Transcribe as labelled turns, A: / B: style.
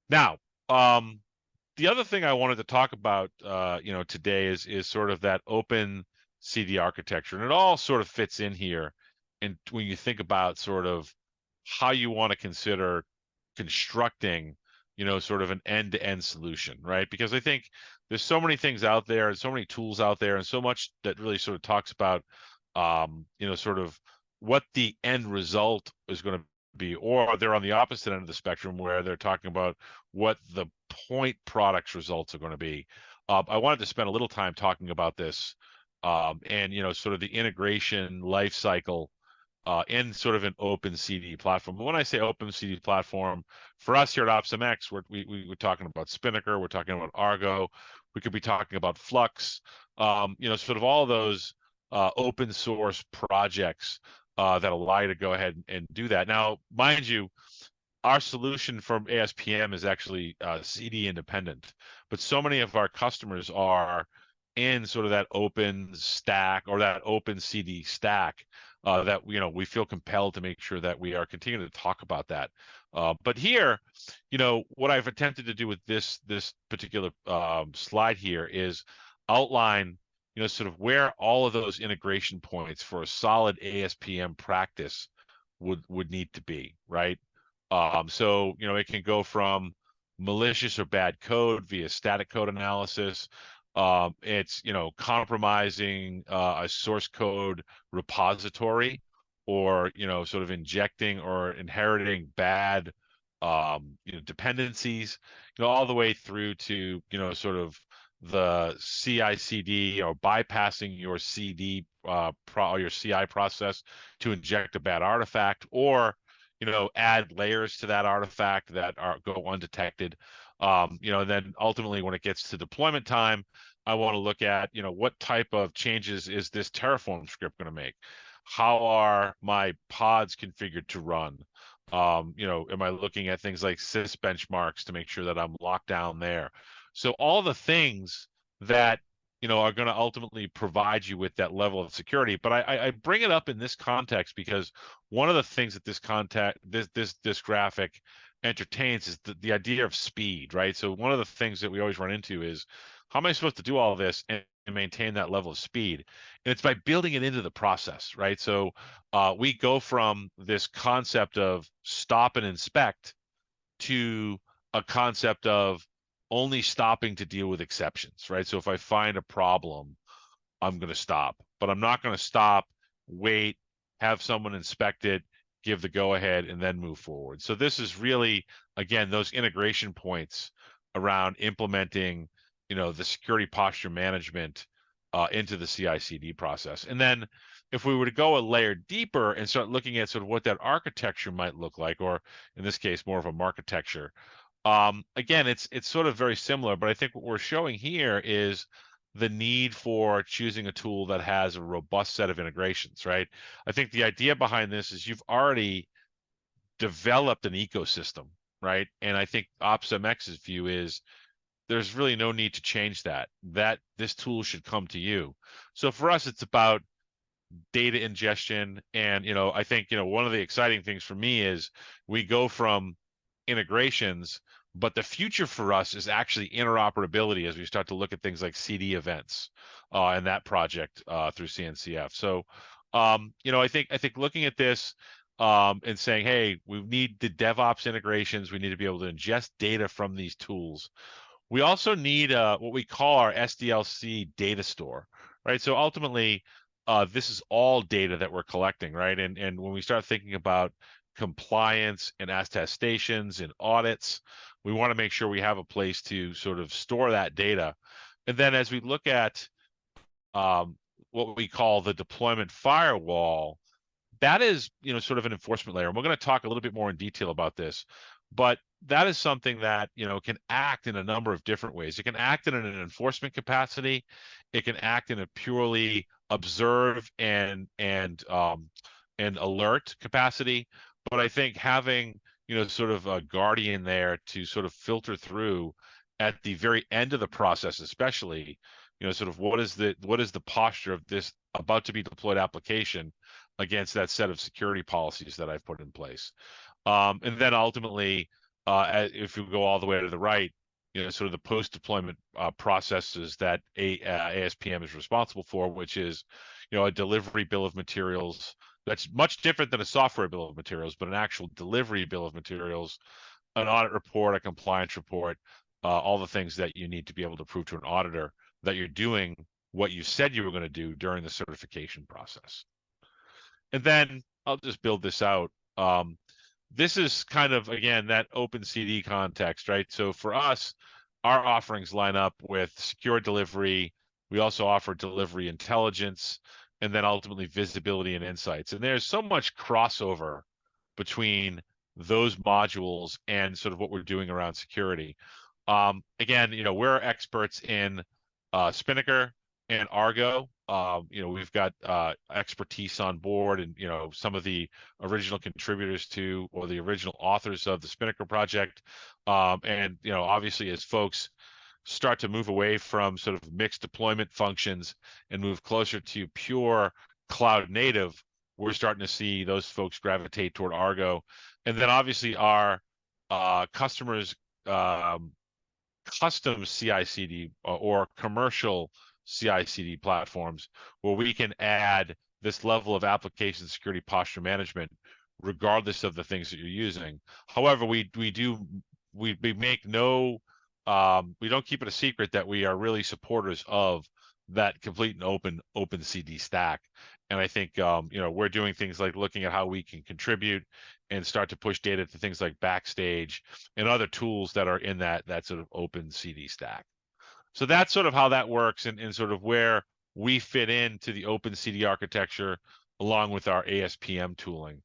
A: Now, the other thing I wanted to talk about, today is sort of that open CD architecture, and it all sort of fits in here. And when you think about sort of how you want to consider constructing, sort of an end-to-end solution, right? Because I think there's so many things out there, and so many tools out there, and so much that really sort of talks about, sort of what the end result is going to be, or they're on the opposite end of the spectrum where they're talking about what the point products results are going to be. I wanted to spend a little time talking about this, and sort of the integration life cycle in sort of an OpenCD platform. But when I say OpenCD platform, for us here at ASPM, we're talking about Spinnaker, we're talking about Argo, we could be talking about Flux, sort of all those open source projects that allow you to go ahead and do that. Now, mind you, our solution from ASPM is actually CD independent, but so many of our customers are in sort of that open stack or that open CD stack that we feel compelled to make sure that we are continuing to talk about that. But here, what I've attempted to do with this particular slide here is outline sort of where all of those integration points for a solid ASPM practice would need to be, right? So, it can go from malicious or bad code via static code analysis. It's, compromising a source code repository, or, sort of injecting or inheriting bad, dependencies, all the way through to, sort of the CI/CD, or bypassing your CD or your CI process to inject a bad artifact, or add layers to that artifact that go undetected. And then ultimately, when it gets to deployment time, I want to look at, what type of changes is this Terraform script going to make? How are my pods configured to run? Am I looking at things like sys benchmarks to make sure that I'm locked down there? So all the things that are going to ultimately provide you with that level of security. But I bring it up in this context because one of the things that this graphic entertains is the idea of speed, right? So one of the things that we always run into is, how am I supposed to do all of this and maintain that level of speed? And it's by building it into the process, right? So we go from this concept of stop and inspect to a concept of only stopping to deal with exceptions, right? So if I find a problem, I'm going to stop, but I'm not going to stop, wait, have someone inspect it, give the go ahead, and then move forward. So this is really, again, those integration points around implementing, the security posture management into the CI/CD process. And then if we were to go a layer deeper and start looking at sort of what that architecture might look like, or in this case, more of a marketecture, again, it's sort of very similar, but I think what we're showing here is the need for choosing a tool that has a robust set of integrations, right? I think the idea behind this is you've already developed an ecosystem, right? And I think OpsMX's view is there's really no need to change that. That this tool should come to you. So for us, it's about data ingestion. And, I think, one of the exciting things for me is we go from integrations, but the future for us is actually interoperability as we start to look at things like CD events and that project through CNCF. So, I think looking at this and saying, hey, we need the DevOps integrations. We need to be able to ingest data from these tools. We also need what we call our SDLC data store, right? So ultimately, this is all data that we're collecting, right? And when we start thinking about compliance and attestations and audits, we want to make sure we have a place to sort of store that data. And then as we look at what we call the deployment firewall, that is, sort of an enforcement layer. And we're going to talk a little bit more in detail about this, but that is something that, can act in a number of different ways. It can act in an enforcement capacity. It can act in a purely observe and alert capacity. But I think having, sort of a guardian there to sort of filter through at the very end of the process, especially, sort of what is the posture of this about to be deployed application against that set of security policies that I've put in place. And then ultimately, if you go all the way to the right, sort of the post-deployment processes that ASPM is responsible for, which is, a delivery bill of materials that's much different than a software bill of materials, but an actual delivery bill of materials, an audit report, a compliance report, all the things that you need to be able to prove to an auditor that you're doing what you said you were going to do during the certification process. And then I'll just build this out. This is kind of, again, that OpenCD context, right? So for us, our offerings line up with secure delivery. We also offer delivery intelligence, and then ultimately visibility and insights. And there's so much crossover between those modules and sort of what we're doing around security. Again, we're experts in Spinnaker and Argo. We've got expertise on board, and some of the original contributors to, or the original authors of the Spinnaker project. And obviously, as folks start to move away from sort of mixed deployment functions and move closer to pure cloud native, we're starting to see those folks gravitate toward Argo. And then obviously our customers custom CI/CD or commercial CI/CD platforms where we can add this level of application security posture management regardless of the things that you're using. However, we make no we don't keep it a secret that we are really supporters of that complete and open CD stack. And I think we're doing things like looking at how we can contribute and start to push data to things like Backstage and other tools that are in that sort of open CD stack. So that's sort of how that works, and sort of where we fit into the open CD architecture along with our ASPM tooling.